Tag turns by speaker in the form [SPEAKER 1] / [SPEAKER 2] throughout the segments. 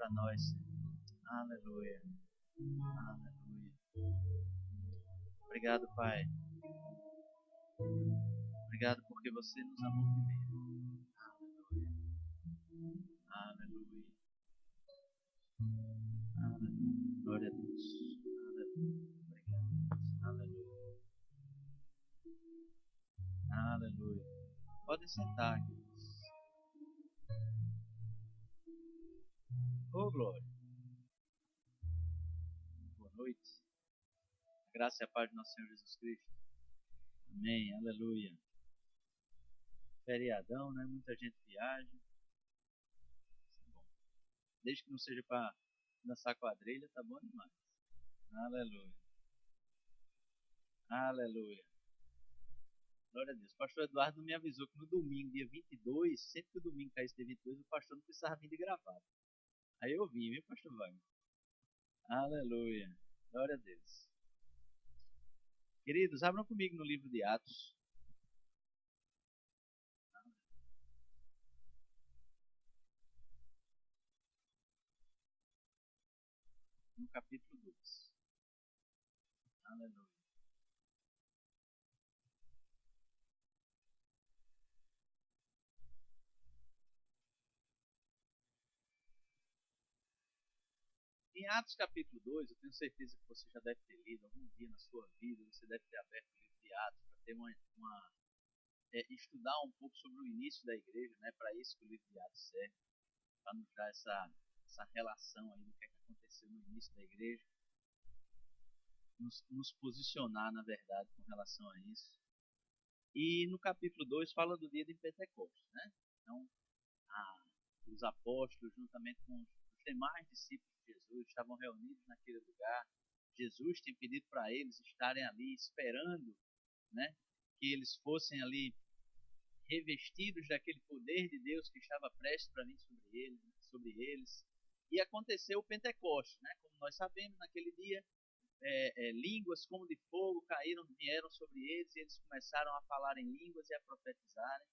[SPEAKER 1] para nós, Senhor. Aleluia. Aleluia. Obrigado, Pai. Obrigado porque você nos amou primeiro. Aleluia. Aleluia. Aleluia. Glória a Deus. Aleluia. Obrigado. Aleluia. Aleluia. Podem sentar, queridos. Oh, glória. Boa noite. A graça e a paz do nosso Senhor Jesus Cristo. Amém. Aleluia. Feriadão, né? Muita gente viaja. Isso é bom. Desde que não seja para dançar quadrilha, tá bom demais. Aleluia. Aleluia. Glória a Deus. O pastor Eduardo me avisou que no domingo, dia 22, sempre que o domingo caísse dia 22, o pastor não precisava vir de gravata. Aí eu vim, viu, pastor Wagner? Aleluia. Glória a Deus. Queridos, abram comigo no livro de Atos. No capítulo 2. Aleluia. Em Atos capítulo 2, eu tenho certeza que você já deve ter lido algum dia na sua vida, você deve ter aberto o livro de Atos para ter estudar um pouco sobre o início da igreja, né? Para isso que o livro de Atos serve, para nos dar essa relação aí do que aconteceu no início da igreja, nos posicionar, na verdade, com relação a isso. E no capítulo 2 fala do dia de Pentecostes, né? Então, os apóstolos, juntamente com os demais discípulos de Jesus, estavam reunidos naquele lugar. Jesus tinha pedido para eles estarem ali esperando, né? Que eles fossem ali revestidos daquele poder de Deus que estava prestes para vir sobre eles. E aconteceu o Pentecostes, né? Como nós sabemos, naquele dia, línguas como de fogo vieram sobre eles, e eles começaram a falar em línguas e a profetizarem.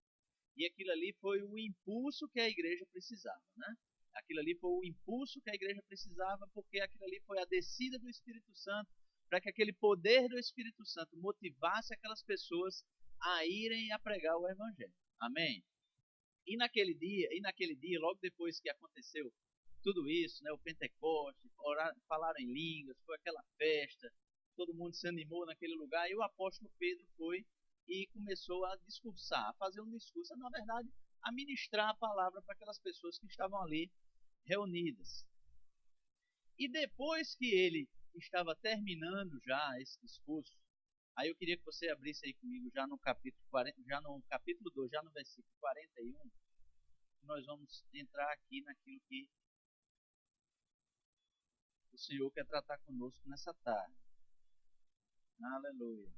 [SPEAKER 1] E aquilo ali foi o impulso que a igreja precisava, né? Aquilo ali foi o impulso que a igreja precisava, porque aquilo ali foi a descida do Espírito Santo, para que aquele poder do Espírito Santo motivasse aquelas pessoas a irem a pregar o Evangelho. Amém? E naquele dia, logo depois que aconteceu tudo isso, né, o Pentecostes, falaram em línguas, foi aquela festa, todo mundo se animou naquele lugar, e o apóstolo Pedro foi e começou a discursar, a fazer um discurso, na verdade, a ministrar a palavra para aquelas pessoas que estavam ali reunidas. E depois que ele estava terminando já esse discurso, aí eu queria que você abrisse aí comigo já no capítulo 40, já no capítulo 2, já no versículo 41, nós vamos entrar aqui naquilo que o Senhor quer tratar conosco nessa tarde. Aleluia.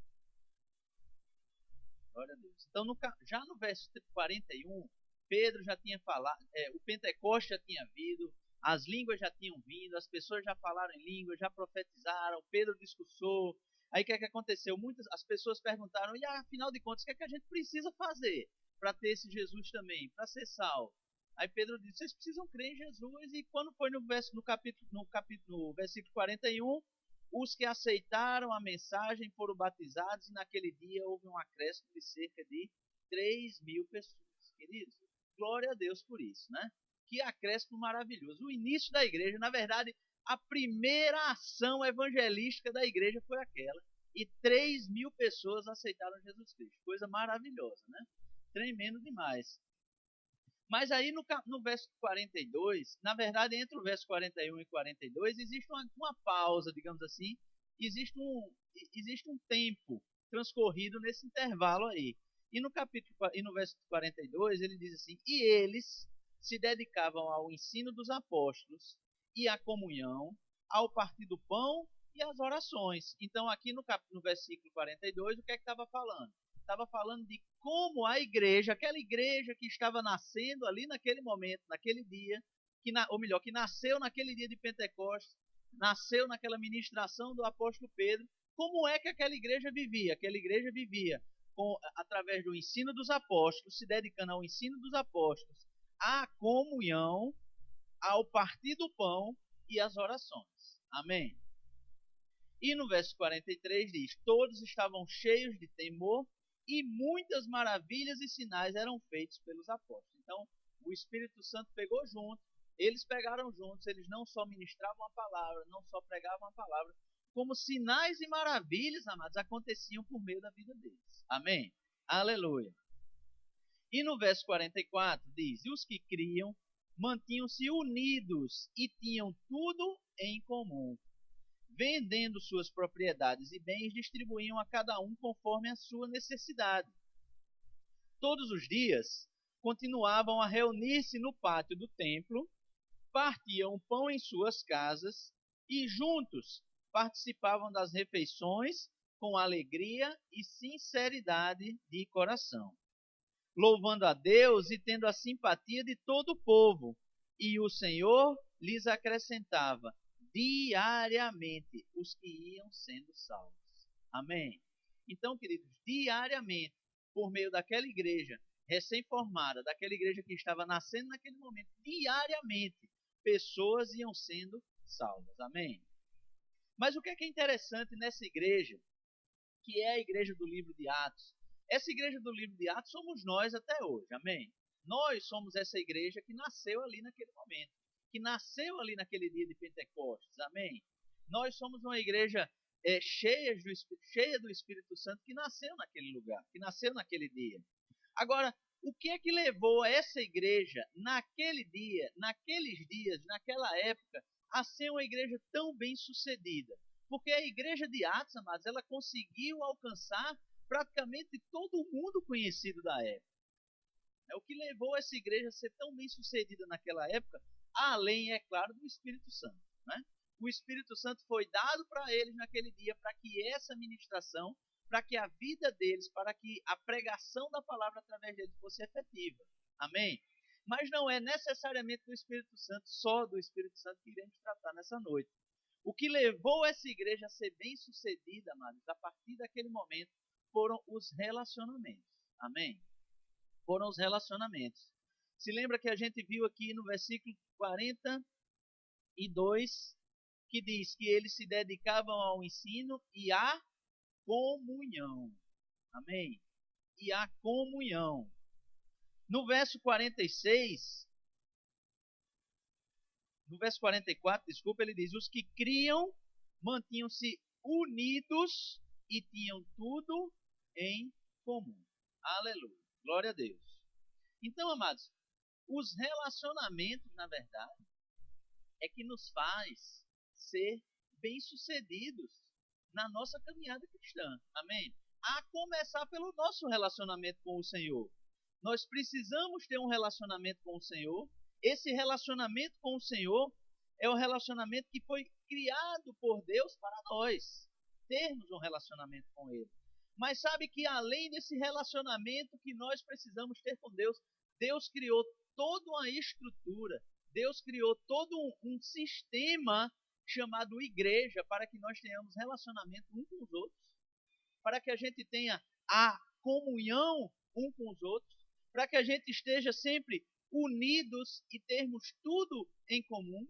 [SPEAKER 1] Glória a Deus. Então, já no verso 41, Pedro já tinha falado, o Pentecoste já tinha vindo, as línguas já tinham vindo, as pessoas já falaram em línguas, já profetizaram, Pedro discursou. Aí o que é que aconteceu? As pessoas perguntaram, e afinal de contas, o que é que a gente precisa fazer para ter esse Jesus também, para ser salvo? Aí Pedro disse, vocês precisam crer em Jesus, e quando foi no versículo 41, os que aceitaram a mensagem foram batizados, e naquele dia houve um acréscimo de cerca de 3.000 pessoas. Queridos, glória a Deus por isso, né? Que acréscimo maravilhoso. O início da igreja, na verdade, a primeira ação evangelística da igreja foi aquela. E 3.000 pessoas aceitaram Jesus Cristo. Coisa maravilhosa, né? Tremendo demais. Mas aí no verso 42, na verdade, entre o verso 41 e 42, existe uma pausa, digamos assim, existe um tempo transcorrido nesse intervalo aí. E no verso 42, ele diz assim: E eles se dedicavam ao ensino dos apóstolos e à comunhão, ao partir do pão e às orações. Então, aqui no versículo 42, o que é que estava falando? Estava falando de como a igreja, aquela igreja que estava nascendo ali naquele momento, naquele dia, ou melhor, que nasceu naquele dia de Pentecostes, nasceu naquela ministração do apóstolo Pedro, como é que aquela igreja vivia? Aquela igreja vivia através do ensino dos apóstolos, se dedicando ao ensino dos apóstolos, à comunhão, ao partir do pão e às orações. Amém. E no verso 43 diz: todos estavam cheios de temor e muitas maravilhas e sinais eram feitos pelos apóstolos. Então, o Espírito Santo pegou junto, eles pegaram juntos, eles não só ministravam a palavra, não só pregavam a palavra, como sinais e maravilhas, amados, aconteciam por meio da vida deles. Amém? Aleluia. E no verso 44 diz: e os que criam mantinham-se unidos e tinham tudo em comum. Vendendo suas propriedades e bens, distribuíam a cada um conforme a sua necessidade. Todos os dias continuavam a reunir-se no pátio do templo, partiam o pão em suas casas e juntos participavam das refeições com alegria e sinceridade de coração, louvando a Deus e tendo a simpatia de todo o povo. E o Senhor lhes acrescentava diariamente os que iam sendo salvos. Amém? Então, queridos, diariamente, por meio daquela igreja recém-formada, daquela igreja que estava nascendo naquele momento, diariamente, pessoas iam sendo salvas. Amém? Mas o que é interessante nessa igreja, que é a igreja do livro de Atos? Essa igreja do livro de Atos somos nós até hoje. Amém? Nós somos essa igreja que nasceu ali naquele momento, que nasceu ali naquele dia de Pentecostes. Amém? Nós somos uma igreja cheia do Espírito Santo que nasceu naquele lugar, que nasceu naquele dia. Agora, o que é que levou essa igreja naquele dia, naqueles dias, naquela época, a ser uma igreja tão bem sucedida? Porque a igreja de Atos, amados, ela conseguiu alcançar praticamente todo o mundo conhecido da época. É o que levou essa igreja a ser tão bem sucedida naquela época, além, é claro, do Espírito Santo. Né? O Espírito Santo foi dado para eles naquele dia para que essa ministração, para que a vida deles, para que a pregação da palavra através deles fosse efetiva. Amém? Mas não é necessariamente do Espírito Santo, só do Espírito Santo que iremos tratar nessa noite. O que levou essa igreja a ser bem sucedida, amados, a partir daquele momento, foram os relacionamentos. Amém? Foram os relacionamentos. Se lembra que a gente viu aqui no versículo 42, que diz que eles se dedicavam ao ensino e à comunhão. Amém? E à comunhão. No verso 46, no verso 44, desculpa, ele diz: os que criam mantinham-se unidos e tinham tudo em comum. Aleluia. Glória a Deus. Então, amados, os relacionamentos, na verdade, é que nos faz ser bem-sucedidos na nossa caminhada cristã. Amém? A começar pelo nosso relacionamento com o Senhor. Nós precisamos ter um relacionamento com o Senhor. Esse relacionamento com o Senhor é o relacionamento que foi criado por Deus para nós termos um relacionamento com Ele. Mas sabe que além desse relacionamento que nós precisamos ter com Deus, Deus criou toda uma estrutura, Deus criou todo um sistema chamado igreja para que nós tenhamos relacionamento uns com os outros, para que a gente tenha a comunhão uns com os outros, para que a gente esteja sempre unidos e termos tudo em comum.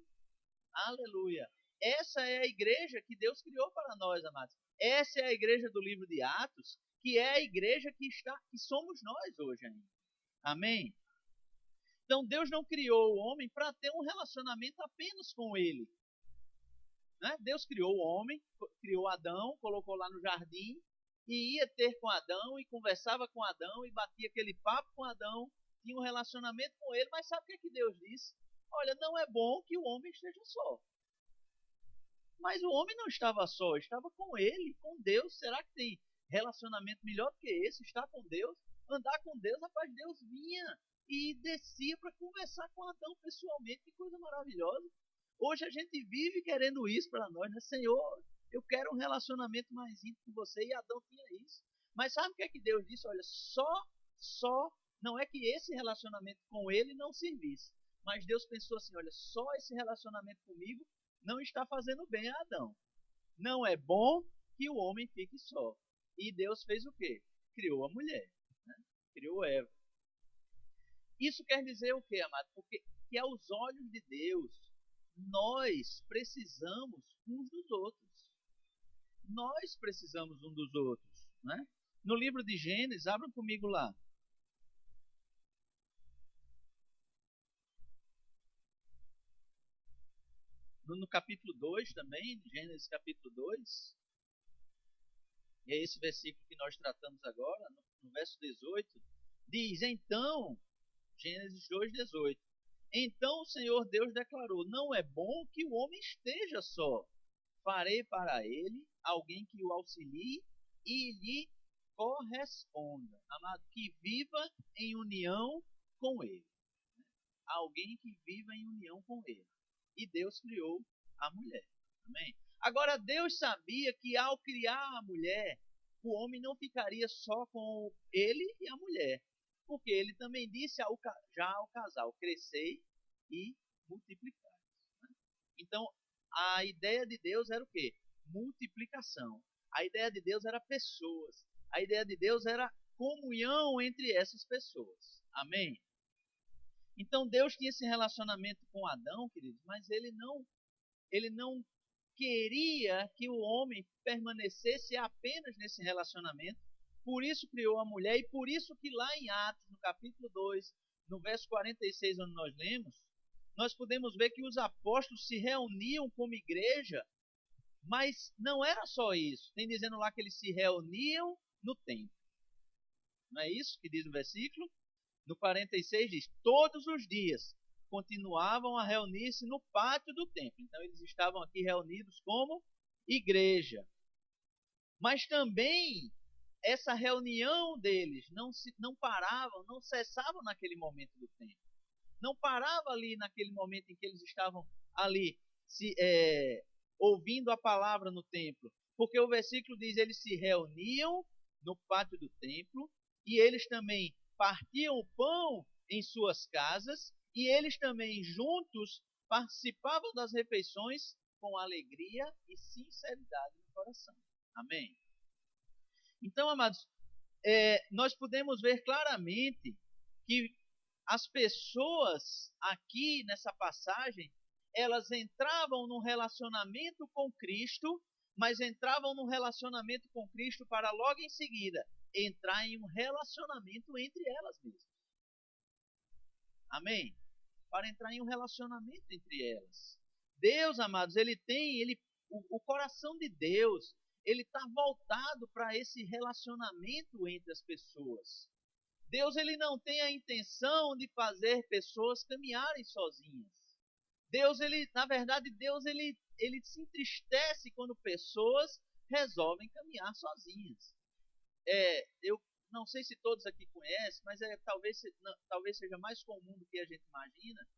[SPEAKER 1] Aleluia! Essa é a igreja que Deus criou para nós, amados. Essa é a igreja do livro de Atos, que é a igreja que somos nós hoje ainda. Amém? Então Deus não criou o homem para ter um relacionamento apenas com ele. Né? Deus criou o homem, criou Adão, colocou lá no jardim, e ia ter com Adão, e conversava com Adão, e batia aquele papo com Adão, tinha um relacionamento com ele, mas sabe o que é que Deus disse? Olha, não é bom que o homem esteja só. Mas o homem não estava só, estava com ele, com Deus. Será que tem relacionamento melhor do que esse? Estar com Deus, andar com Deus, rapaz, Deus vinha e descia para conversar com Adão pessoalmente, que coisa maravilhosa. Hoje a gente vive querendo isso para nós, né? Senhor, eu quero um relacionamento mais íntimo com você, e Adão tinha isso. Mas sabe o que é que Deus disse? Olha, só, não é que esse relacionamento com ele não servisse, mas Deus pensou assim, olha, só esse relacionamento comigo não está fazendo bem a Adão. Não é bom que o homem fique só. E Deus fez o quê? Criou a mulher. Né? Criou Eva. Isso quer dizer o quê, amado? Porque que aos olhos de Deus, nós precisamos uns dos outros. Nós precisamos uns dos outros, né? No livro de Gênesis, abram comigo lá. No capítulo 2 também, Gênesis capítulo 2, e é esse versículo que nós tratamos agora, no verso 18, diz, então, Gênesis 2:18, então o Senhor Deus declarou, não é bom que o homem esteja só, farei para ele alguém que o auxilie e lhe corresponda, amado, que viva em união com ele. Alguém que viva em união com ele. E Deus criou a mulher. Amém? Agora, Deus sabia que ao criar a mulher, o homem não ficaria só com ele e a mulher. Porque ele também disse já ao casal, crescei e multiplicai. Então, a ideia de Deus era o quê? Multiplicação. A ideia de Deus era pessoas. A ideia de Deus era comunhão entre essas pessoas. Amém? Então Deus tinha esse relacionamento com Adão, queridos, mas ele não queria que o homem permanecesse apenas nesse relacionamento. Por isso criou a mulher e por isso que lá em Atos, no capítulo 2, no verso 46, onde nós lemos, nós podemos ver que os apóstolos se reuniam como igreja, mas não era só isso. Tem dizendo lá que eles se reuniam no templo. Não é isso que diz o versículo? No 46 diz, todos os dias continuavam a reunir-se no pátio do templo. Então eles estavam aqui reunidos como igreja. Mas também essa reunião deles não parava, não cessava naquele momento do templo. Não parava ali naquele momento em que eles estavam ali ouvindo a palavra no templo. Porque o versículo diz, eles se reuniam no pátio do templo e eles também partiam o pão em suas casas e eles também juntos participavam das refeições com alegria e sinceridade no coração. Amém? Então, amados, nós podemos ver claramente que as pessoas aqui nessa passagem, elas entravam num relacionamento com Cristo, mas entravam num relacionamento com Cristo para logo em seguida entrar em um relacionamento entre elas mesmas. Amém? Para entrar em um relacionamento entre elas. Deus, amados, o coração de Deus, ele está voltado para esse relacionamento entre as pessoas. Deus, ele não tem a intenção de fazer pessoas caminharem sozinhas. Na verdade, Deus ele se entristece quando pessoas resolvem caminhar sozinhas. Eu não sei se todos aqui conhecem, mas talvez seja mais comum do que a gente imagina,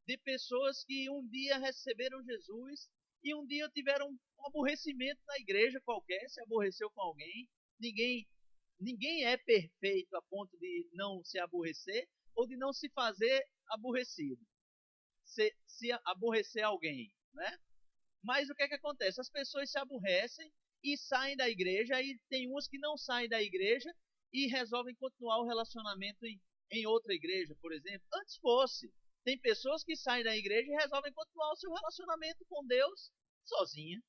[SPEAKER 1] de pessoas que um dia receberam Jesus e um dia tiveram um aborrecimento na igreja qualquer, se aborreceu com alguém. Ninguém é perfeito a ponto de não se aborrecer ou de não se fazer aborrecido, se aborrecer alguém, né? Mas o que acontece? As pessoas se aborrecem e saem da igreja, e tem umas que não saem da igreja e resolvem continuar o relacionamento em outra igreja, por exemplo. Antes fosse. Tem pessoas que saem da igreja e resolvem continuar o seu relacionamento com Deus sozinha.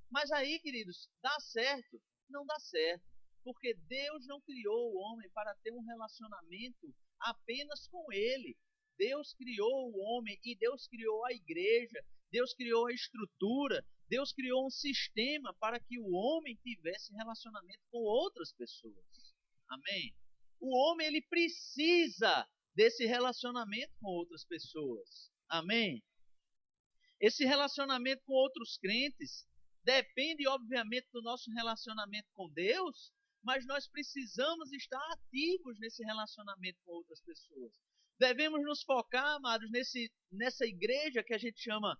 [SPEAKER 1] Mas aí, queridos, dá certo? Não dá certo. Porque Deus não criou o homem para ter um relacionamento apenas com ele. Deus criou o homem e Deus criou a igreja, Deus criou a estrutura, Deus criou um sistema para que o homem tivesse relacionamento com outras pessoas. Amém? O homem, ele precisa desse relacionamento com outras pessoas. Amém? Esse relacionamento com outros crentes depende, obviamente, do nosso relacionamento com Deus, mas nós precisamos estar ativos nesse relacionamento com outras pessoas. Devemos nos focar, amados, nessa igreja que a gente chama,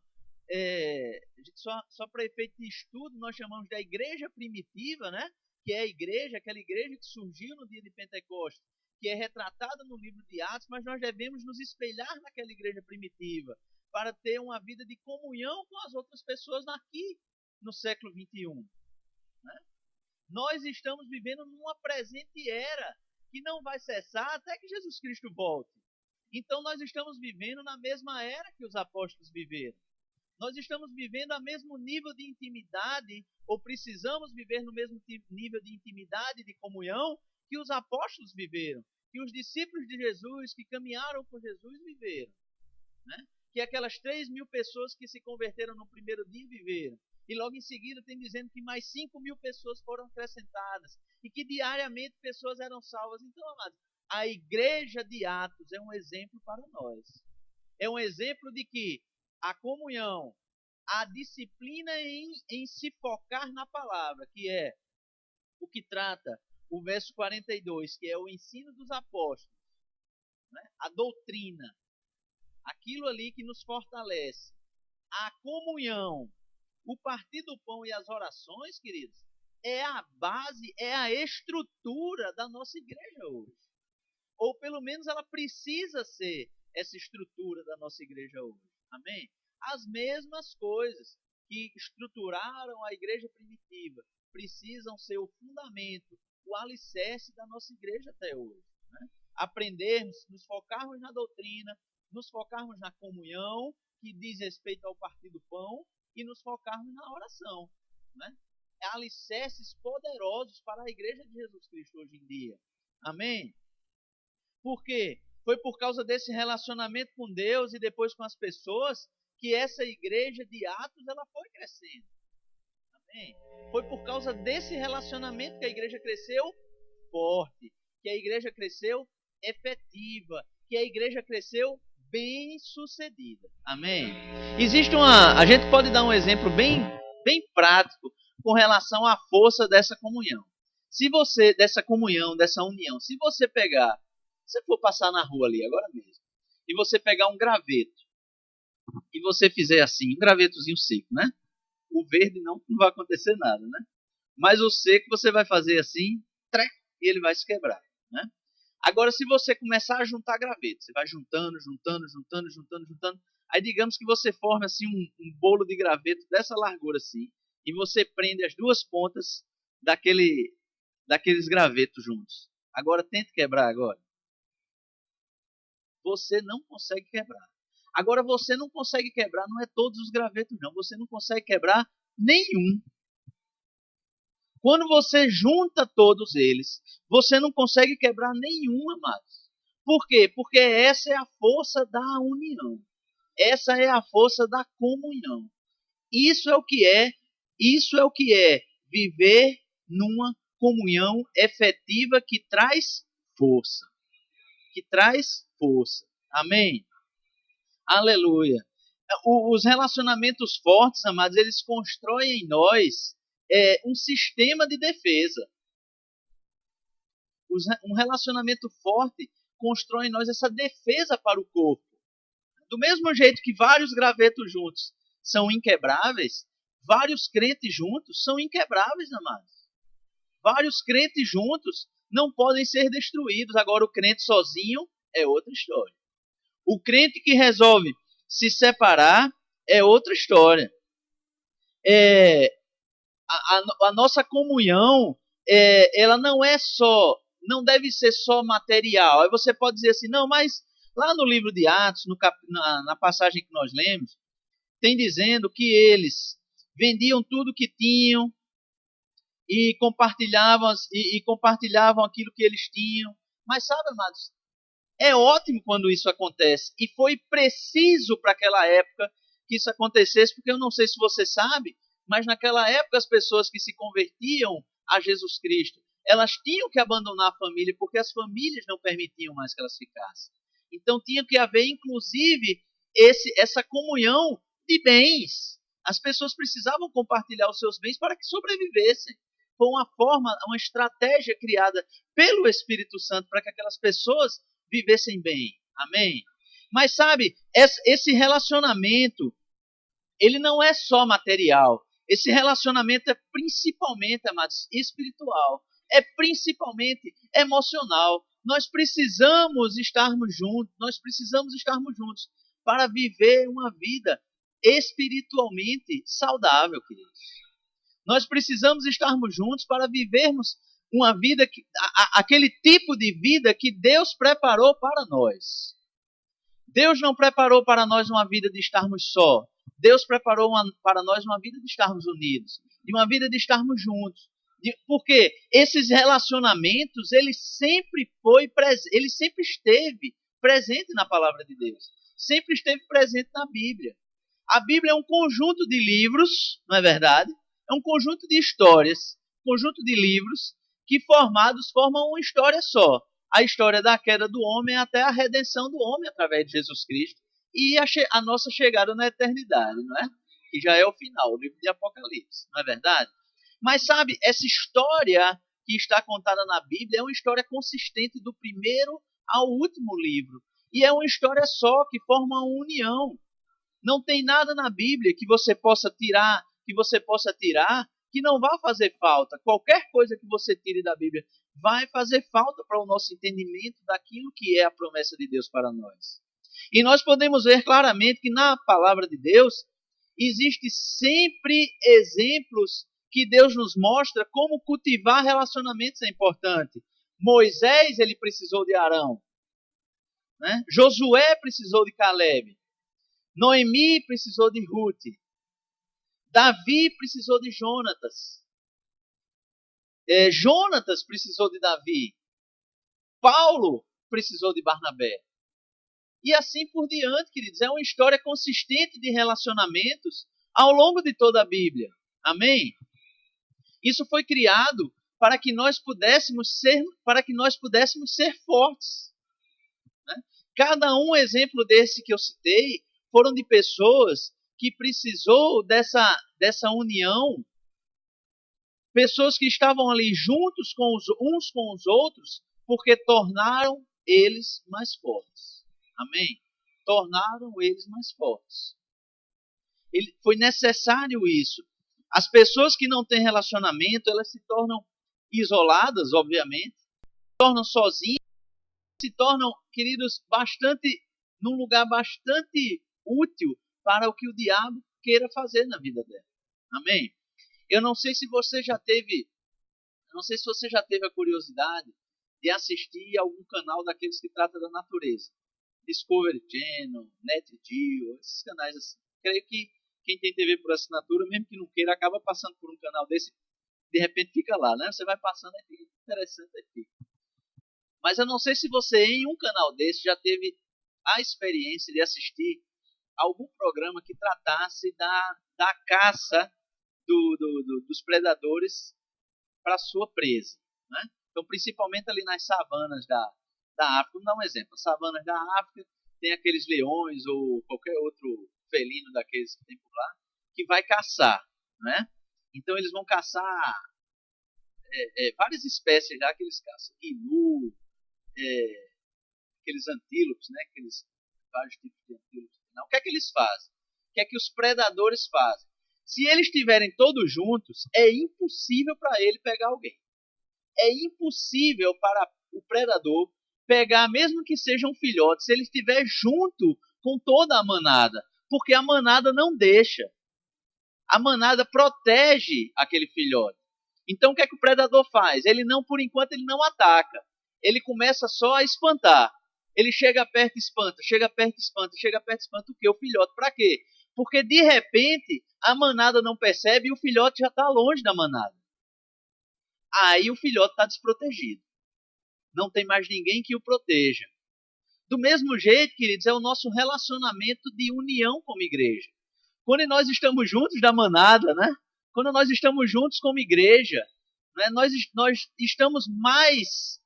[SPEAKER 1] só para efeito de estudo, nós chamamos da igreja primitiva, né? Que é aquela igreja que surgiu no dia de Pentecostes, que é retratada no livro de Atos, mas nós devemos nos espelhar naquela igreja primitiva para ter uma vida de comunhão com as outras pessoas aqui no século 21. Né? Nós estamos vivendo numa presente era que não vai cessar até que Jesus Cristo volte. Então nós estamos vivendo na mesma era que os apóstolos viveram. Nós estamos vivendo ao mesmo nível de intimidade, ou precisamos viver no mesmo nível de intimidade, de comunhão, que os apóstolos viveram, que os discípulos de Jesus, que caminharam com Jesus, viveram. Né? Que aquelas 3.000 pessoas que se converteram no primeiro dia viveram. E logo em seguida tem dizendo que mais 5.000 pessoas foram acrescentadas. E que diariamente pessoas eram salvas. Então, amados, a igreja de Atos é um exemplo para nós. É um exemplo de que a comunhão, a disciplina em se focar na palavra, que é o que trata o verso 42, que é o ensino dos apóstolos, né? A doutrina, aquilo ali que nos fortalece, a comunhão, o partir do pão e as orações, queridos, é a base, é a estrutura da nossa igreja hoje. Ou pelo menos ela precisa ser essa estrutura da nossa igreja hoje. Amém? As mesmas coisas que estruturaram a igreja primitiva precisam ser o fundamento, o alicerce da nossa igreja até hoje. Né? Aprendermos, nos focarmos na doutrina, nos focarmos na comunhão, que diz respeito ao partir do pão, e nos focarmos na oração. Né? Alicerces poderosos para a igreja de Jesus Cristo hoje em dia. Amém? Por quê? Foi por causa desse relacionamento com Deus e depois com as pessoas que essa igreja de Atos ela foi crescendo. Amém? Foi por causa desse relacionamento que a igreja cresceu forte, que a igreja cresceu efetiva, que a igreja cresceu bem-sucedida. Amém? A gente pode dar um exemplo bem prático com relação à força dessa comunhão. Dessa comunhão, dessa união, se você for passar na rua ali agora mesmo, e você pegar um graveto, e você fizer assim, um gravetozinho seco, né? O verde não vai acontecer nada, né? Mas o seco você vai fazer assim, trec, e ele vai se quebrar, né? Agora, se você começar a juntar gravetos, você vai juntando, aí digamos que você forma assim um bolo de graveto dessa largura assim, e você prende as duas pontas daqueles gravetos juntos. Agora, tente quebrar agora. Você não consegue quebrar. Agora, você não consegue quebrar, não é todos os gravetos, não. Você não consegue quebrar nenhum. Quando você junta todos eles, você não consegue quebrar nenhum, amados. Por quê? Porque essa é a força da união. Essa é a força da comunhão. Isso é o que é viver numa comunhão efetiva que traz força. Que traz força. Amém? Aleluia. Os relacionamentos fortes, amados, eles constroem em nós um sistema de defesa. Um relacionamento forte constrói em nós essa defesa para o corpo. Do mesmo jeito que vários gravetos juntos são inquebráveis, vários crentes juntos são inquebráveis, amados. Vários crentes juntos não podem ser destruídos. Agora, o crente sozinho é outra história. O crente que resolve se separar é outra história. A nossa comunhão, ela não deve ser só material. Aí você pode dizer assim, não, mas lá no livro de Atos, na passagem que nós lemos, tem dizendo que eles vendiam tudo que tinham e compartilhavam aquilo que eles tinham. Mas sabe, amados, é ótimo quando isso acontece. E foi preciso para aquela época que isso acontecesse, porque eu não sei se você sabe, mas naquela época as pessoas que se convertiam a Jesus Cristo, elas tinham que abandonar a família, porque as famílias não permitiam mais que elas ficassem. Então tinha que haver, inclusive, essa comunhão de bens. As pessoas precisavam compartilhar os seus bens para que sobrevivessem. Foi uma estratégia criada pelo Espírito Santo para que aquelas pessoas vivessem bem. Amém? Mas sabe, esse relacionamento, ele não é só material. Esse relacionamento é principalmente, amados, espiritual. É principalmente emocional. Nós precisamos estarmos juntos para viver uma vida espiritualmente saudável, queridos. Nós precisamos estarmos juntos para vivermos uma vida, aquele tipo de vida que Deus preparou para nós. Deus não preparou para nós uma vida de estarmos só. Deus preparou para nós uma vida de estarmos unidos, de uma vida de estarmos juntos. Porque esses relacionamentos, ele sempre esteve presente na palavra de Deus. Sempre esteve presente na Bíblia. A Bíblia é um conjunto de livros, não é verdade? É um conjunto de histórias, conjunto de livros que formados formam uma história só. A história da queda do homem até a redenção do homem através de Jesus Cristo e a nossa chegada na eternidade, não é? Que já é o final, o livro de Apocalipse, não é verdade? Mas sabe, essa história que está contada na Bíblia é uma história consistente do primeiro ao último livro. E é uma história só que forma uma união. Não tem nada na Bíblia que você possa tirar, que não vá fazer falta. Qualquer coisa que você tire da Bíblia vai fazer falta para o nosso entendimento daquilo que é a promessa de Deus para nós. E nós podemos ver claramente que na palavra de Deus existe sempre exemplos que Deus nos mostra como cultivar relacionamentos é importante. Moisés, ele precisou de Arão, né? Josué precisou de Caleb. Noemi precisou de Ruth. Davi precisou de Jonatas. Jonatas precisou de Davi. Paulo precisou de Barnabé. E assim por diante, queridos. É uma história consistente de relacionamentos ao longo de toda a Bíblia. Amém? Isso foi criado para que nós pudéssemos ser fortes. Né? Cada um exemplo desse que eu citei foram de pessoas que precisou dessa união, pessoas que estavam ali juntos uns com os outros, porque tornaram eles mais fortes. Amém? Tornaram eles mais fortes. Foi necessário isso. As pessoas que não têm relacionamento, elas se tornam isoladas, obviamente, se tornam sozinhas, se tornam, queridos, num lugar bastante útil para o que o diabo queira fazer na vida dela. Amém? Eu não sei se você já teve a curiosidade de assistir a algum canal daqueles que tratam da natureza. Discovery Channel, NetGeo, esses canais assim. Creio que quem tem TV por assinatura, mesmo que não queira, acaba passando por um canal desse, de repente fica lá, né? Você vai passando, é interessante, aí fica. Mas eu não sei se você em um canal desse já teve a experiência de assistir algum programa que tratasse da caça dos predadores para sua presa. Né? Então, principalmente ali nas savanas da África. Vamos dar um exemplo. As savanas da África tem aqueles leões ou qualquer outro felino daqueles que tem por lá que vai caçar. Né? Então, eles vão caçar várias espécies já que eles caçam. Gnu, aqueles antílopes, né? Vários tipos de antílopes. O que é que eles fazem? O que é que os predadores fazem? Se eles estiverem todos juntos, é impossível para ele pegar alguém. É impossível para o predador pegar, mesmo que seja um filhote, se ele estiver junto com toda a manada. Porque a manada não deixa. A manada protege aquele filhote. Então o que é que o predador faz? Por enquanto, ele não ataca. Ele começa só a espantar. Ele chega perto e espanta, chega perto e espanta, chega perto e espanta o quê? O filhote. Para quê? Porque de repente a manada não percebe e o filhote já está longe da manada. Aí o filhote está desprotegido. Não tem mais ninguém que o proteja. Do mesmo jeito, queridos, é o nosso relacionamento de união como igreja. Quando nós estamos juntos da manada, né? Quando nós estamos juntos como igreja, né? nós estamos mais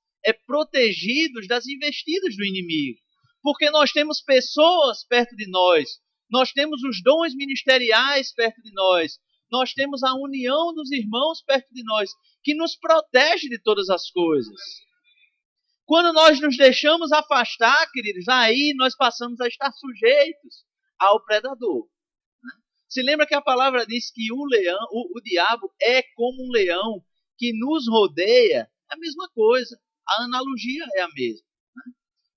[SPEAKER 1] protegidos das investidas do inimigo. Porque nós temos pessoas perto de nós. Nós temos os dons ministeriais perto de nós. Nós temos a união dos irmãos perto de nós, que nos protege de todas as coisas. Quando nós nos deixamos afastar, queridos, aí nós passamos a estar sujeitos ao predador. Se lembra que a palavra diz que o diabo é como um leão que nos rodeia? É a mesma coisa. A analogia é a mesma.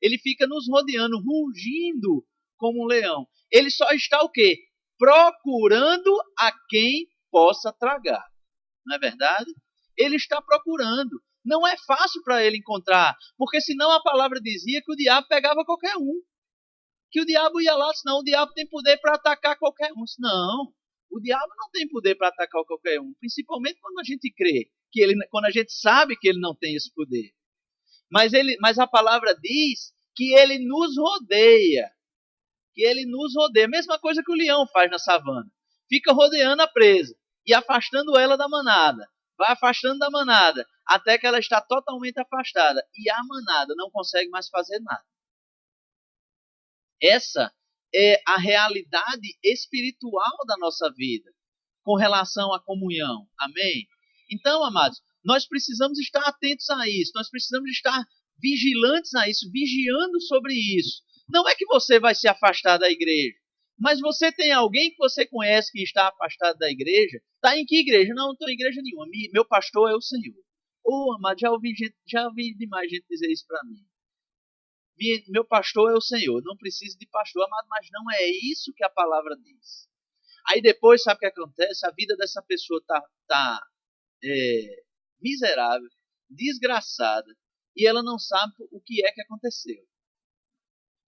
[SPEAKER 1] Ele fica nos rodeando, rugindo como um leão. Ele só está o quê? Procurando a quem possa tragar. Não é verdade? Ele está procurando. Não é fácil para ele encontrar, porque senão a palavra dizia que o diabo pegava qualquer um. Que o diabo ia lá, senão o diabo tem poder para atacar qualquer um. Não, o diabo não tem poder para atacar qualquer um, principalmente quando a gente crê, quando a gente sabe que ele não tem esse poder. Mas a palavra diz que ele nos rodeia, que ele nos rodeia. Mesma coisa que o leão faz na savana. Fica rodeando a presa e afastando ela da manada. Vai afastando da manada até que ela está totalmente afastada. E a manada não consegue mais fazer nada. Essa é a realidade espiritual da nossa vida com relação à comunhão. Amém? Então, amados, nós precisamos estar atentos a isso. Nós precisamos estar vigilantes a isso, vigiando sobre isso. Não é que você vai se afastar da igreja, mas você tem alguém que você conhece que está afastado da igreja. Está em que igreja? Não estou em igreja nenhuma. Meu pastor é o Senhor. Amado, já ouvi demais gente dizer isso para mim. Meu pastor é o Senhor. Não preciso de pastor, amado, mas não é isso que a palavra diz. Aí depois, sabe o que acontece? A vida dessa pessoa está miserável, desgraçada, e ela não sabe o que é que aconteceu.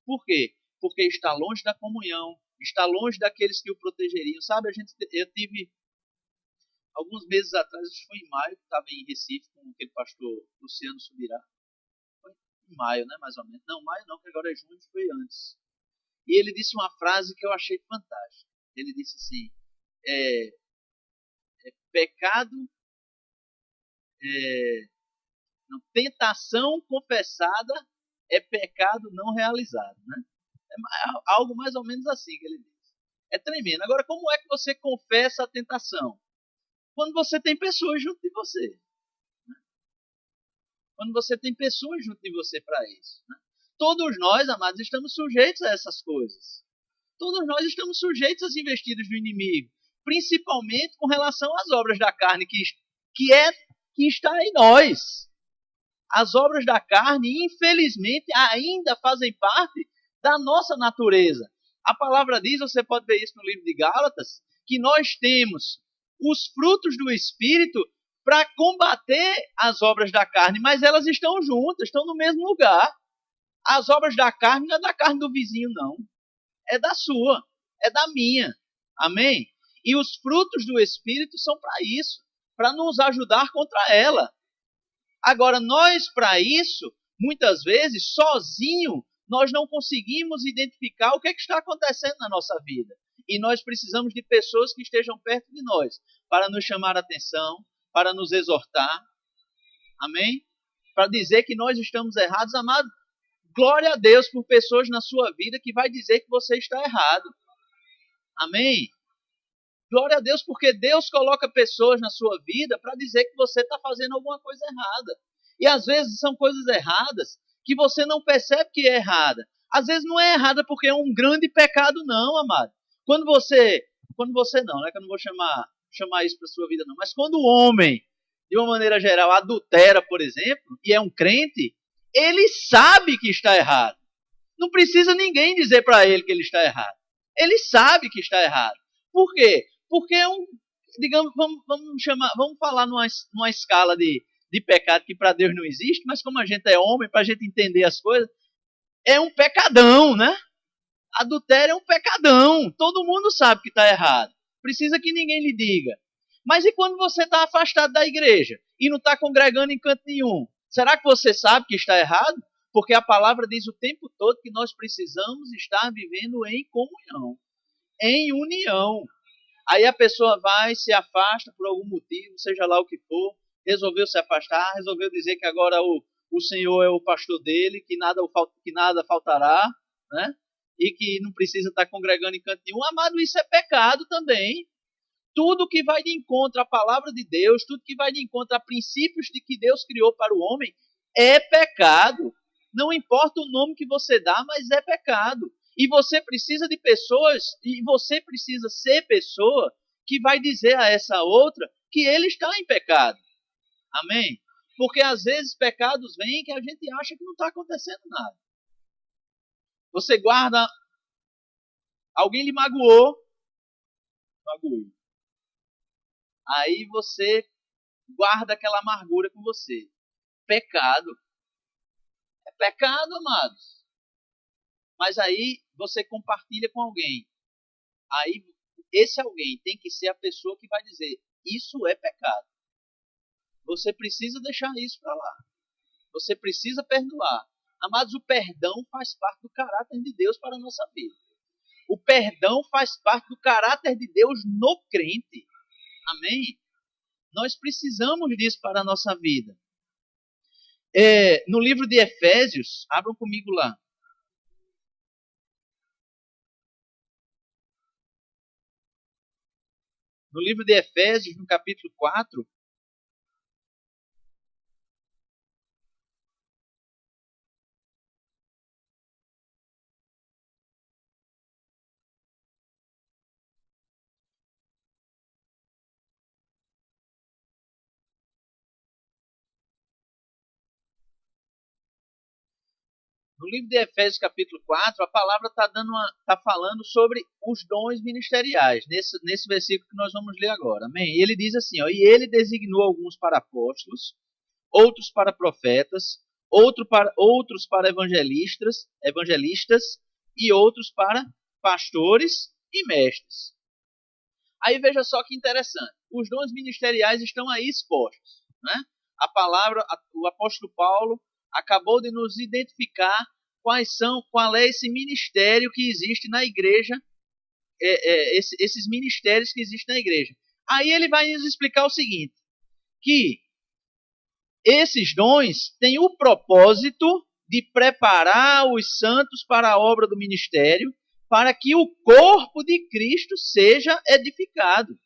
[SPEAKER 1] Por quê? Porque está longe da comunhão, está longe daqueles que o protegeriam. Sabe, eu tive alguns meses atrás, acho que foi em maio, que estava em Recife com aquele pastor Luciano Subirá. Foi em maio, né, mais ou menos. Não, maio não, que agora é junho, foi antes. E ele disse uma frase que eu achei fantástica. Ele disse assim, pecado, tentação confessada é pecado não realizado, né? É algo mais ou menos assim que ele diz. É tremendo. Agora, como é que você confessa a tentação? Quando você tem pessoas junto de você. Né? Quando você tem pessoas junto de você para isso. Né? Todos nós, amados, estamos sujeitos a essas coisas. Todos nós estamos sujeitos às investidas do inimigo. Principalmente com relação às obras da carne que está em nós. As obras da carne, infelizmente, ainda fazem parte da nossa natureza. A palavra diz, você pode ver isso no livro de Gálatas, que nós temos os frutos do Espírito para combater as obras da carne, mas elas estão juntas, estão no mesmo lugar. As obras da carne não é da carne do vizinho, não. É da sua, é da minha. Amém? E os frutos do Espírito são para isso, para nos ajudar contra ela. Agora, nós, para isso, muitas vezes, sozinho, nós não conseguimos identificar o que está acontecendo na nossa vida. E nós precisamos de pessoas que estejam perto de nós, para nos chamar a atenção, para nos exortar. Amém? Para dizer que nós estamos errados. Amado, glória a Deus por pessoas na sua vida que vai dizer que você está errado. Amém? Glória a Deus, porque Deus coloca pessoas na sua vida para dizer que você está fazendo alguma coisa errada. E às vezes são coisas erradas que você não percebe que é errada. Às vezes não é errada porque é um grande pecado, não, amado. Quando você não, né? Que eu não vou chamar isso para sua vida, não. Mas quando o homem, de uma maneira geral, adultera, por exemplo, e é um crente, ele sabe que está errado. Não precisa ninguém dizer para ele que ele está errado. Ele sabe que está errado. Por quê? Porque é digamos, vamos falar numa escala de pecado que para Deus não existe, mas como a gente é homem, para a gente entender as coisas, é um pecadão, né? Adultério é um pecadão. Todo mundo sabe que está errado. Precisa que ninguém lhe diga. Mas e quando você está afastado da igreja e não está congregando em canto nenhum? Será que você sabe que está errado? Porque a palavra diz o tempo todo que nós precisamos estar vivendo em comunhão, em união. Aí a pessoa vai, se afasta por algum motivo, seja lá o que for, resolveu se afastar, resolveu dizer que agora o Senhor é o pastor dele, que nada faltará, né? E que não precisa estar congregando em canto nenhum. Amado, isso é pecado também. Tudo que vai de encontro à palavra de Deus, tudo que vai de encontro a princípios de que Deus criou para o homem, é pecado. Não importa o nome que você dá, mas é pecado. E você precisa de pessoas, e você precisa ser pessoa que vai dizer a essa outra que ele está em pecado. Amém? Porque às vezes pecados vêm que a gente acha que não está acontecendo nada. Você guarda, alguém lhe magoou. Aí você guarda aquela amargura com você. Pecado. É pecado, amados. Mas aí você compartilha com alguém. Aí esse alguém tem que ser a pessoa que vai dizer: isso é pecado. Você precisa deixar isso para lá. Você precisa perdoar. Amados, o perdão faz parte do caráter de Deus para a nossa vida. O perdão faz parte do caráter de Deus no crente. Amém? Nós precisamos disso para a nossa vida. No livro de Efésios, abram comigo lá. No livro de Efésios, no capítulo 4, no livro de Efésios, capítulo 4, a palavra está falando sobre os dons ministeriais, nesse versículo que nós vamos ler agora. Amém? E ele diz assim, ó, e ele designou alguns para apóstolos, outros para profetas, outros para evangelistas e outros para pastores e mestres. Aí veja só que interessante. Os dons ministeriais estão aí expostos. Né? A palavra, o apóstolo Paulo acabou de nos identificar qual é esse ministério que existe na igreja, esses ministérios que existem na igreja. Aí ele vai nos explicar o seguinte, que esses dons têm o propósito de preparar os santos para a obra do ministério, para que o corpo de Cristo seja edificado,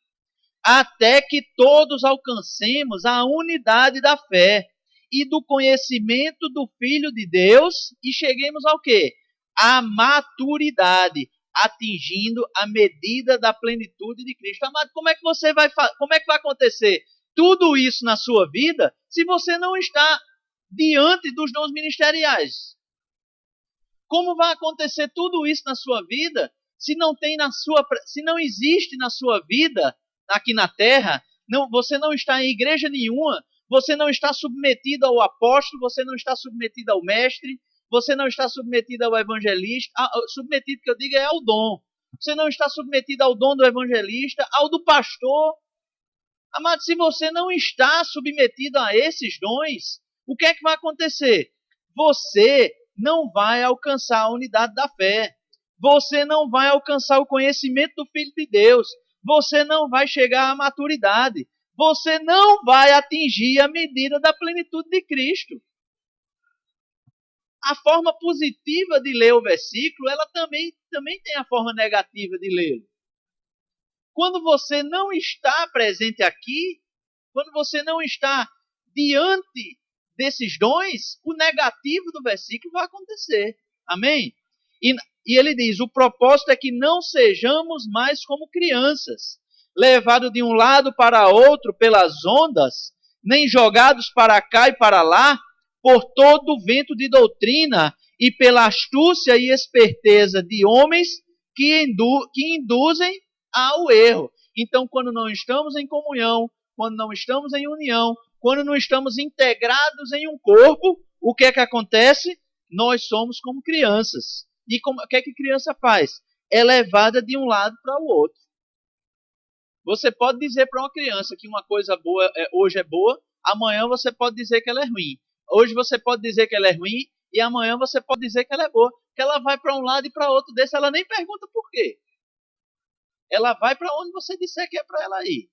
[SPEAKER 1] até que todos alcancemos a unidade da fé e do conhecimento do Filho de Deus e cheguemos ao quê? À maturidade, atingindo a medida da plenitude de Cristo. Amado, como é que vai acontecer tudo isso na sua vida se você não está diante dos dons ministeriais? Como vai acontecer tudo isso na sua vida se não existe na sua vida aqui na terra? Você não está em igreja nenhuma, você não está submetido ao apóstolo, você não está submetido ao mestre, você não está submetido ao evangelista, submetido que eu digo é ao dom. Você não está submetido ao dom do evangelista, ao do pastor. Amado, se você não está submetido a esses dons, o que é que vai acontecer? Você não vai alcançar a unidade da fé. Você não vai alcançar o conhecimento do Filho de Deus. Você não vai chegar à maturidade. Você não vai atingir a medida da plenitude de Cristo. A forma positiva de ler o versículo, ela também tem a forma negativa de lê-lo. Quando você não está presente aqui, quando você não está diante desses dons, o negativo do versículo vai acontecer. Amém? E ele diz, o propósito é que não sejamos mais como crianças, levados de um lado para outro pelas ondas, nem jogados para cá e para lá, por todo o vento de doutrina e pela astúcia e esperteza de homens que induzem ao erro. Então, quando não estamos em comunhão, quando não estamos em união, quando não estamos integrados em um corpo, o que é que acontece? Nós somos como crianças. E o que é que criança faz? É levada de um lado para o outro. Você pode dizer para uma criança que uma coisa boa hoje é boa, amanhã você pode dizer que ela é ruim. Hoje você pode dizer que ela é ruim e amanhã você pode dizer que ela é boa. Que ela vai para um lado e para outro desse, ela nem pergunta por quê. Ela vai para onde você disser que é para ela ir.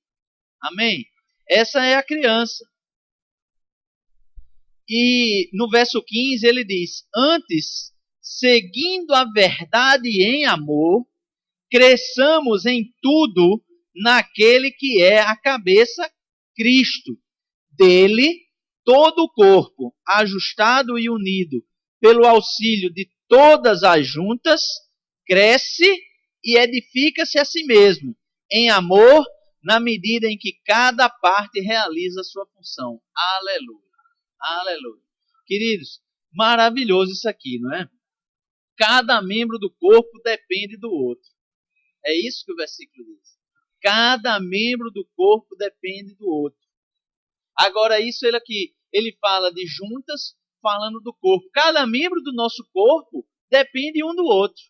[SPEAKER 1] Amém? Essa é a criança. E no verso 15 ele diz, antes, seguindo a verdade em amor, cresçamos em tudo naquele que é a cabeça, Cristo. Dele, todo o corpo, ajustado e unido pelo auxílio de todas as juntas, cresce e edifica-se a si mesmo, em amor, na medida em que cada parte realiza a sua função. Aleluia. Aleluia. Queridos, maravilhoso isso aqui, não é? Cada membro do corpo depende do outro. É isso que o versículo diz. Cada membro do corpo depende do outro. Agora, isso ele fala de juntas, falando do corpo. Cada membro do nosso corpo depende um do outro.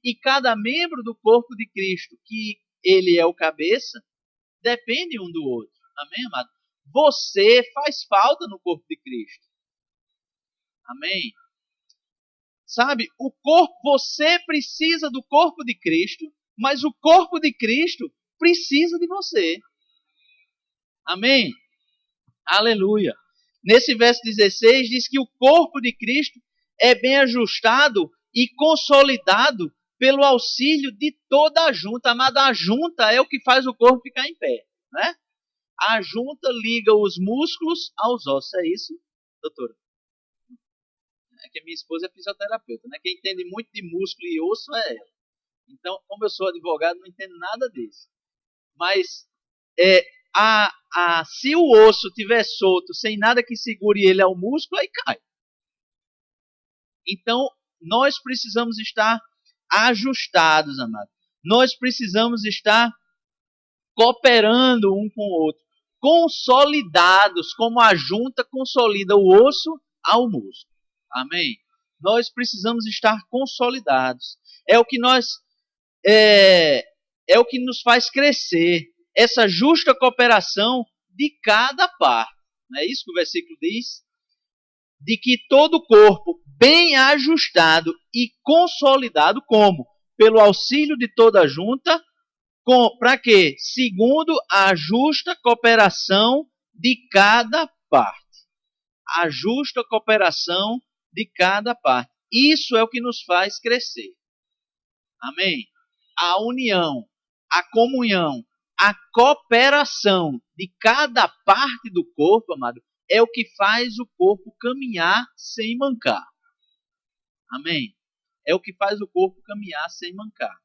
[SPEAKER 1] E cada membro do corpo de Cristo, que ele é o cabeça, depende um do outro. Amém, amado? Você faz falta no corpo de Cristo. Amém? Sabe, o corpo, você precisa do corpo de Cristo, mas o corpo de Cristo precisa de você. Amém? Aleluia. Nesse verso 16 diz que o corpo de Cristo é bem ajustado e consolidado pelo auxílio de toda a junta. Amada, a junta é o que faz o corpo ficar em pé, né? A junta liga os músculos aos ossos. É isso, doutora? É que minha esposa é fisioterapeuta, né? Quem entende muito de músculo e osso é ela. Então, como eu sou advogado, não entendo nada disso. Mas se o osso estiver solto, sem nada que segure ele ao músculo, aí cai. Então, nós precisamos estar ajustados, amado. Nós precisamos estar cooperando um com o outro, consolidados, como a junta consolida o osso ao músculo. Amém? Nós precisamos estar consolidados. É o que é o que nos faz crescer. Essa justa cooperação de cada parte. Não é isso que o versículo diz? De que todo o corpo bem ajustado e consolidado, como? Pelo auxílio de toda a junta, para quê? Segundo a justa cooperação de cada parte. A justa cooperação de cada parte. Isso é o que nos faz crescer. Amém? A união, a comunhão, a cooperação de cada parte do corpo, amado, é o que faz o corpo caminhar sem mancar. Amém? É o que faz o corpo caminhar sem mancar.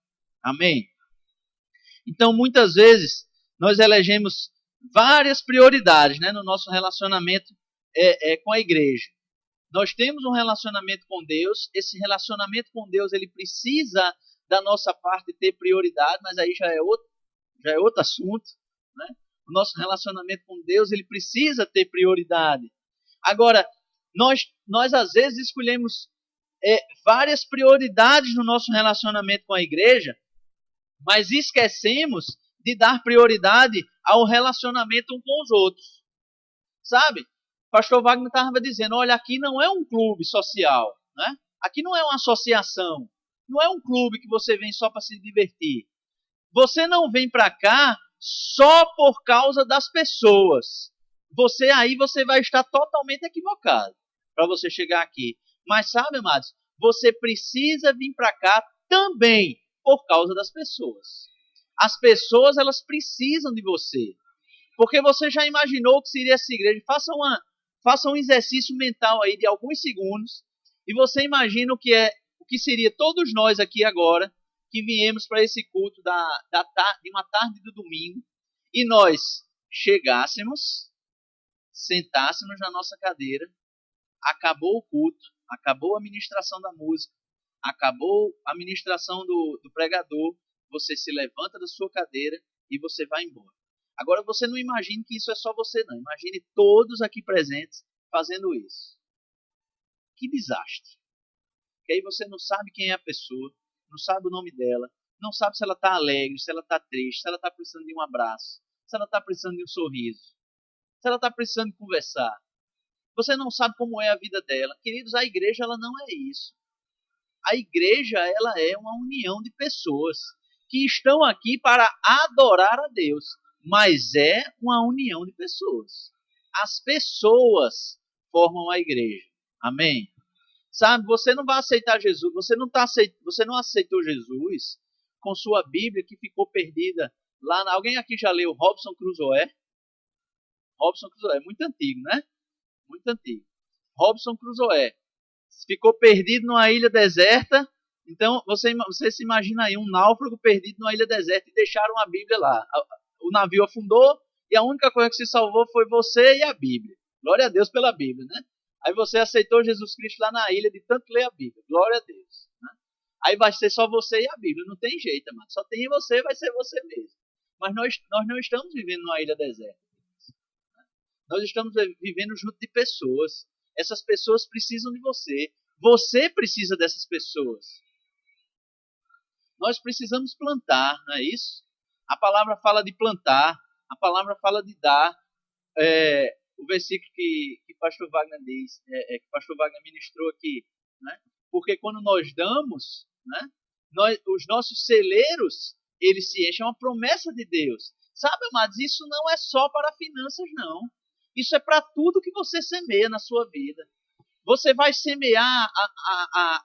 [SPEAKER 1] Amém? Então, muitas vezes, nós elegemos várias prioridades, né, no nosso relacionamento com a igreja. Nós temos um relacionamento com Deus, esse relacionamento com Deus ele precisa da nossa parte ter prioridade, mas aí já é outro assunto. Né? O nosso relacionamento com Deus ele precisa ter prioridade. Agora, nós às vezes escolhemos várias prioridades no nosso relacionamento com a igreja, mas esquecemos de dar prioridade ao relacionamento um com os outros. Sabe? Pastor Wagner estava dizendo, olha, aqui não é um clube social, né? Aqui não é uma associação, não é um clube que você vem só para se divertir. Você não vem para cá só por causa das pessoas. Você vai estar totalmente equivocado para você chegar aqui. Mas sabe, amados, você precisa vir para cá também por causa das pessoas. As pessoas, elas precisam de você. Porque você já imaginou que seria essa igreja? Faça um exercício mental aí de alguns segundos e você imagina o que seria todos nós aqui agora que viemos para esse culto de uma tarde do domingo e nós chegássemos, sentássemos na nossa cadeira, acabou o culto, acabou a ministração da música, acabou a ministração do pregador, você se levanta da sua cadeira e você vai embora. Agora você não imagine que isso é só você, não. Imagine todos aqui presentes fazendo isso. Que desastre. Porque aí você não sabe quem é a pessoa, não sabe o nome dela, não sabe se ela está alegre, se ela está triste, se ela está precisando de um abraço, se ela está precisando de um sorriso, se ela está precisando de conversar. Você não sabe como é a vida dela. Queridos, a igreja ela não é isso. A igreja ela é uma união de pessoas que estão aqui para adorar a Deus. Mas é uma união de pessoas. As pessoas formam a igreja. Amém? Sabe, você não vai aceitar Jesus, você não aceitou Jesus com sua Bíblia que ficou perdida lá. Alguém aqui já leu Robinson Crusoe? Robinson Crusoe, é muito antigo, né? Muito antigo. Robinson Crusoe ficou perdido numa ilha deserta. Então, você se imagina aí um náufrago perdido numa ilha deserta e deixaram a Bíblia lá. O navio afundou e a única coisa que se salvou foi você e a Bíblia. Glória a Deus pela Bíblia, né? Aí você aceitou Jesus Cristo lá na ilha de tanto ler a Bíblia. Glória a Deus. Né? Aí vai ser só você e a Bíblia. Não tem jeito, mano. Só tem você, vai ser você mesmo. Mas nós não estamos vivendo numa ilha deserta. Nós estamos vivendo junto de pessoas. Essas pessoas precisam de você. Você precisa dessas pessoas. Nós precisamos plantar, não é isso? A palavra fala de plantar, a palavra fala de dar. O versículo que pastor Wagner diz, que pastor Wagner ministrou aqui, né? Porque quando nós damos, né, os nossos celeiros, eles se enchem, é uma promessa de Deus. Sabe, amados, isso não é só para finanças, não. Isso é para tudo que você semeia na sua vida. Você vai semear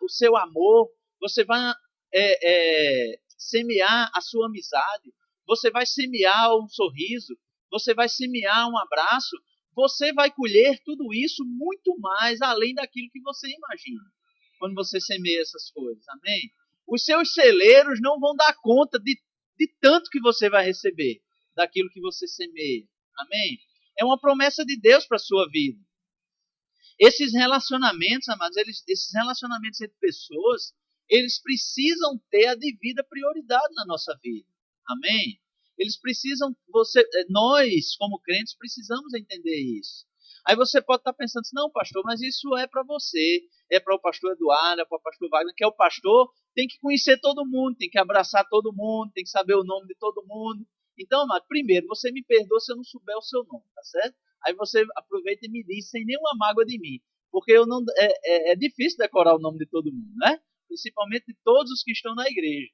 [SPEAKER 1] o seu amor, você vai semear a sua amizade, você vai semear um sorriso, você vai semear um abraço, você vai colher tudo isso muito mais além daquilo que você imagina, quando você semeia essas coisas, amém? Os seus celeiros não vão dar conta de tanto que você vai receber daquilo que você semeia, amém? É uma promessa de Deus para a sua vida. Esses relacionamentos, amados, esses relacionamentos entre pessoas, eles precisam ter a devida prioridade na nossa vida. Amém? Eles precisam, nós, como crentes, precisamos entender isso. Aí você pode estar pensando assim, não, pastor, mas isso é para você, é para o pastor Eduardo, é para o pastor Wagner, que é o pastor, tem que conhecer todo mundo, tem que abraçar todo mundo, tem que saber o nome de todo mundo. Então, amado, primeiro, você me perdoa se eu não souber o seu nome, tá certo? Aí você aproveita e me diz sem nenhuma mágoa de mim. Porque eu não, é difícil decorar o nome de todo mundo, né? Principalmente de todos os que estão na igreja.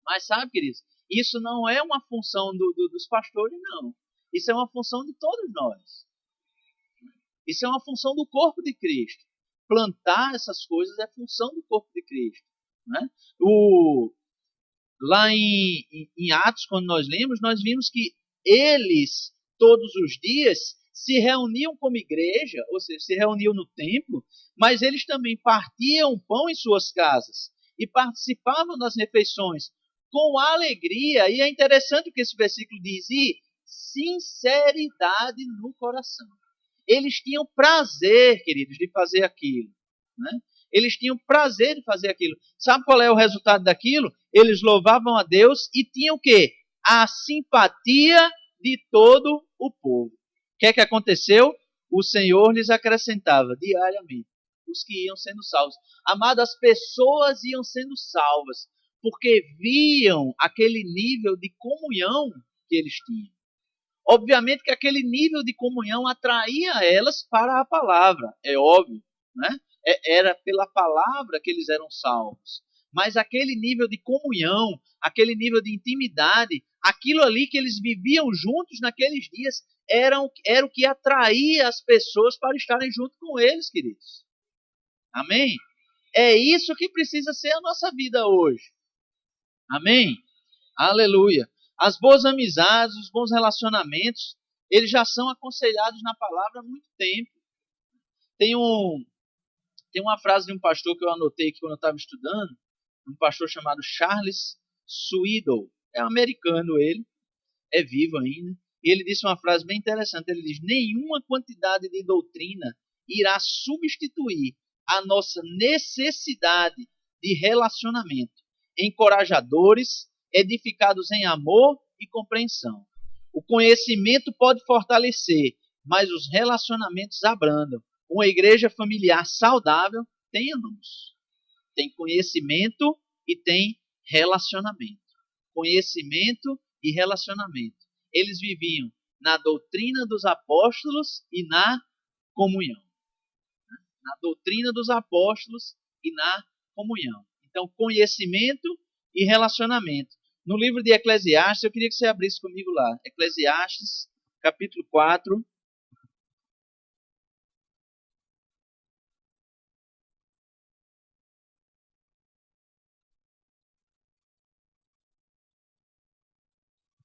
[SPEAKER 1] Mas sabe, queridos, isso não é uma função dos pastores, não. Isso é uma função de todos nós. Isso é uma função do corpo de Cristo. Plantar essas coisas é função do corpo de Cristo. Né? Lá em Atos, quando nós lemos, nós vimos que eles, todos os dias, se reuniam como igreja, ou seja, se reuniam no templo, mas eles também partiam pão em suas casas e participavam das refeições com alegria. E é interessante o que esse versículo diz, e sinceridade no coração. Eles tinham prazer, queridos, de fazer aquilo. Né? Eles tinham prazer de fazer aquilo. Sabe qual é o resultado daquilo? Eles louvavam a Deus e tinham o quê? A simpatia de todo o povo. O que é que aconteceu? O Senhor lhes acrescentava diariamente os que iam sendo salvos. Amado, as pessoas iam sendo salvas porque viam aquele nível de comunhão que eles tinham. Obviamente que aquele nível de comunhão atraía elas para a palavra, é óbvio, né? Era pela palavra que eles eram salvos. Mas aquele nível de comunhão, aquele nível de intimidade, aquilo ali que eles viviam juntos naqueles dias, era o que atraía as pessoas para estarem junto com eles, queridos. Amém? É isso que precisa ser a nossa vida hoje. Amém? Aleluia. As boas amizades, os bons relacionamentos, eles já são aconselhados na palavra há muito tempo. Tem uma frase de um pastor que eu anotei aqui quando eu estava estudando, um pastor chamado Charles Swindoll. É um americano ele, é vivo ainda. E ele disse uma frase bem interessante. Ele diz, nenhuma quantidade de doutrina irá substituir a nossa necessidade de relacionamento, encorajadores, edificados em amor e compreensão. O conhecimento pode fortalecer, mas os relacionamentos abrandam. Uma igreja familiar saudável tem irmãos. Tem conhecimento e tem relacionamento. Conhecimento e relacionamento. Eles viviam na doutrina dos apóstolos e na comunhão. Na doutrina dos apóstolos e na comunhão. Então, conhecimento e relacionamento. No livro de Eclesiastes, eu queria que você abrisse comigo lá. Eclesiastes, capítulo 4.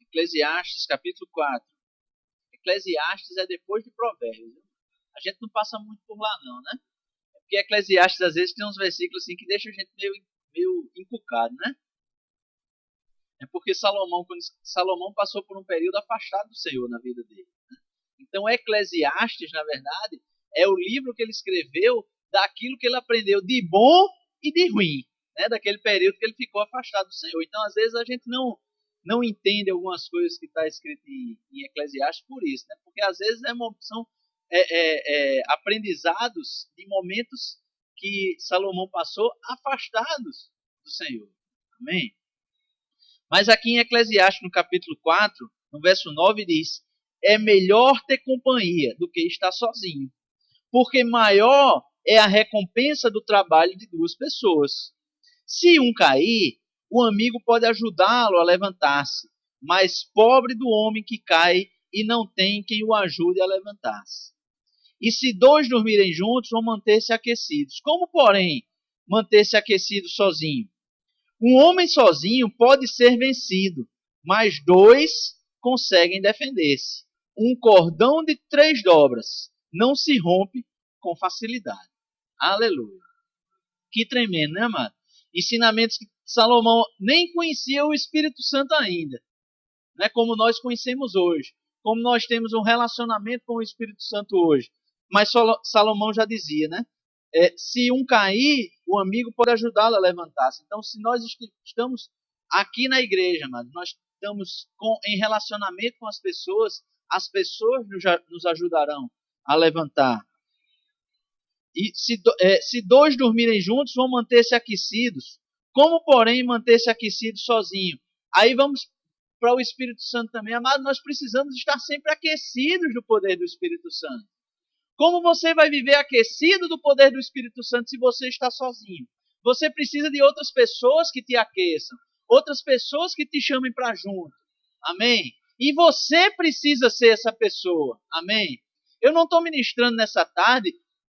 [SPEAKER 1] Eclesiastes, capítulo 4. Eclesiastes é depois de Provérbios. A gente não passa muito por lá, não, né? Porque Eclesiastes, às vezes, tem uns versículos assim que deixam a gente meio encucado, né? É porque quando Salomão passou por um período afastado do Senhor na vida dele. Né? Então, Eclesiastes, na verdade, é o livro que ele escreveu daquilo que ele aprendeu de bom e de ruim, né? Daquele período que ele ficou afastado do Senhor. Então, às vezes, a gente não entende algumas coisas que está escrito em Eclesiastes por isso, né? Porque às vezes são aprendizados de momentos que Salomão passou afastados do Senhor. Amém? Mas aqui em Eclesiastes, no capítulo 4, no verso 9, diz: é melhor ter companhia do que estar sozinho, porque maior é a recompensa do trabalho de duas pessoas. Se um cair, o amigo pode ajudá-lo a levantar-se, mas pobre do homem que cai e não tem quem o ajude a levantar-se. E se dois dormirem juntos, vão manter-se aquecidos. Como, porém, manter-se aquecido sozinho? Um homem sozinho pode ser vencido, mas dois conseguem defender-se. Um cordão de 3 dobras não se rompe com facilidade. Aleluia. Que tremendo, né, amado? Ensinamentos que Salomão nem conhecia o Espírito Santo ainda, né, como nós conhecemos hoje, como nós temos um relacionamento com o Espírito Santo hoje. Mas Salomão já dizia, né? Se um cair, o amigo pode ajudá-lo a levantar-se. Então, se nós estamos aqui na igreja, mano, nós estamos em relacionamento com as pessoas nos ajudarão a levantar. E se dois dormirem juntos, vão manter-se aquecidos. Como, porém, manter-se aquecido sozinho? Aí vamos para o Espírito Santo também. Amado, nós precisamos estar sempre aquecidos do poder do Espírito Santo. Como você vai viver aquecido do poder do Espírito Santo se você está sozinho? Você precisa de outras pessoas que te aqueçam, outras pessoas que te chamem para junto. Amém? E você precisa ser essa pessoa. Amém? Eu não estou ministrando nessa tarde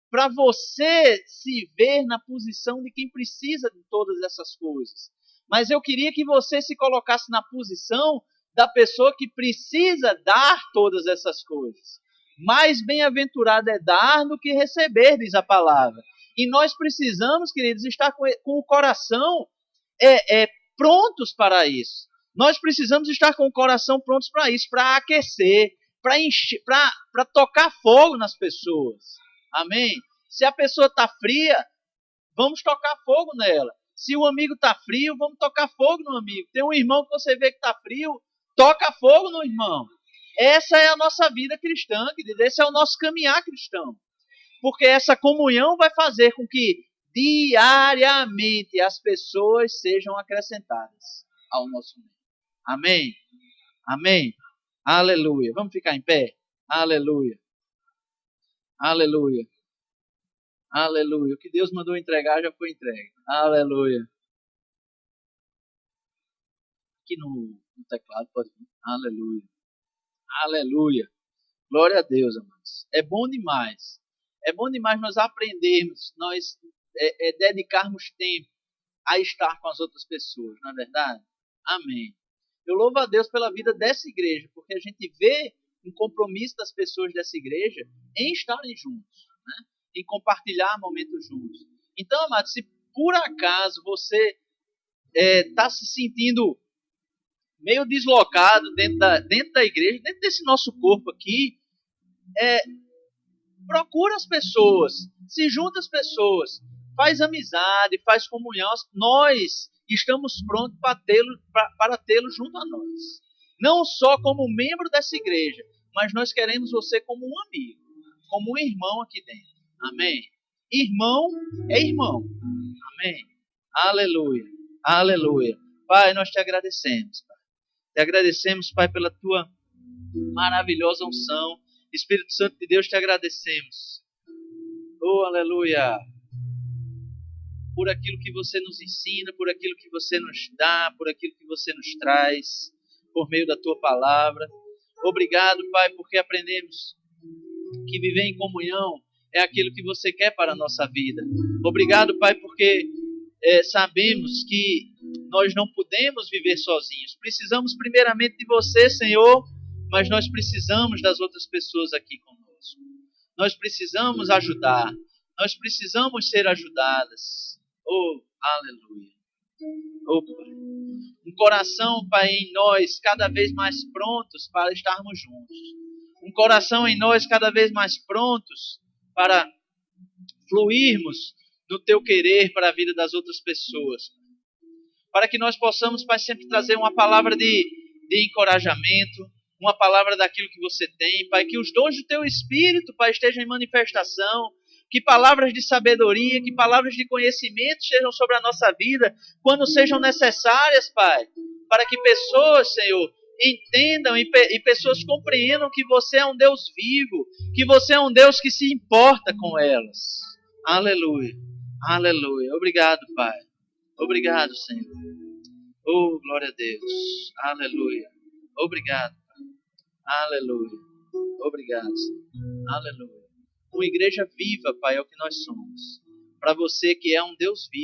[SPEAKER 1] para você se ver na posição de quem precisa de todas essas coisas. Mas eu queria que você se colocasse na posição da pessoa que precisa dar todas essas coisas. Mais bem-aventurado é dar do que receber, diz a palavra. E nós precisamos, queridos, estar com o coração prontos para isso. Nós precisamos estar com o coração prontos para isso, para aquecer, para tocar fogo nas pessoas. Amém? Se a pessoa está fria, vamos tocar fogo nela. Se o amigo está frio, vamos tocar fogo no amigo. Tem um irmão que você vê que está frio, toca fogo no irmão. Essa é a nossa vida cristã, querido. Esse é o nosso caminhar cristão. Porque essa comunhão vai fazer com que diariamente as pessoas sejam acrescentadas ao nosso meio. Amém? Amém? Aleluia. Vamos ficar em pé? Aleluia. Aleluia. Aleluia. O que Deus mandou entregar já foi entregue. Aleluia. Aqui no teclado pode vir. Aleluia. Aleluia. Glória a Deus, amados. É bom demais. É bom demais nós aprendermos, nós dedicarmos tempo a estar com as outras pessoas, não é verdade? Amém. Eu louvo a Deus pela vida dessa igreja, porque a gente vê um compromisso das pessoas dessa igreja em estarem juntos, né? Em compartilhar momentos juntos. Então, amados, se por acaso você está se sentindo meio deslocado dentro da igreja, dentro desse nosso corpo aqui, procura as pessoas, se junta às pessoas, faz amizade, faz comunhão. Nós estamos prontos para tê-lo junto a nós. Não só como membro dessa igreja, mas nós queremos você como um amigo, como um irmão aqui dentro. Amém? Irmão é irmão. Amém? Aleluia. Aleluia. Pai, nós te agradecemos, Pai. Te agradecemos, Pai, pela tua maravilhosa unção. Espírito Santo de Deus, te agradecemos. Oh, aleluia. Por aquilo que você nos ensina, por aquilo que você nos dá, por aquilo que você nos traz, por meio da tua palavra. Obrigado, Pai, porque aprendemos que viver em comunhão é aquilo que você quer para a nossa vida. Obrigado, Pai, porque sabemos que nós não podemos viver sozinhos. Precisamos primeiramente de você, Senhor, mas nós precisamos das outras pessoas aqui conosco. Nós precisamos ajudar. Nós precisamos ser ajudadas. Oh, aleluia. Oh, Pai. Um coração, Pai, em nós cada vez mais prontos para estarmos juntos. Um coração em nós cada vez mais prontos para fluirmos no teu querer para a vida das outras pessoas. Para que nós possamos, Pai, sempre trazer uma palavra de encorajamento, uma palavra daquilo que você tem, Pai, que os dons do teu Espírito, Pai, estejam em manifestação, Que palavras de sabedoria, que palavras de conhecimento sejam sobre a nossa vida, quando sejam necessárias, Pai. Para que pessoas, Senhor, entendam e pessoas compreendam que você é um Deus vivo, que você é um Deus que se importa com elas. Aleluia, aleluia. Obrigado, Pai. Obrigado, Senhor. Oh, glória a Deus. Aleluia. Obrigado, Pai. Aleluia. Obrigado, Senhor. Aleluia. Uma igreja viva, Pai, é o que nós somos. Para você que é um Deus vivo.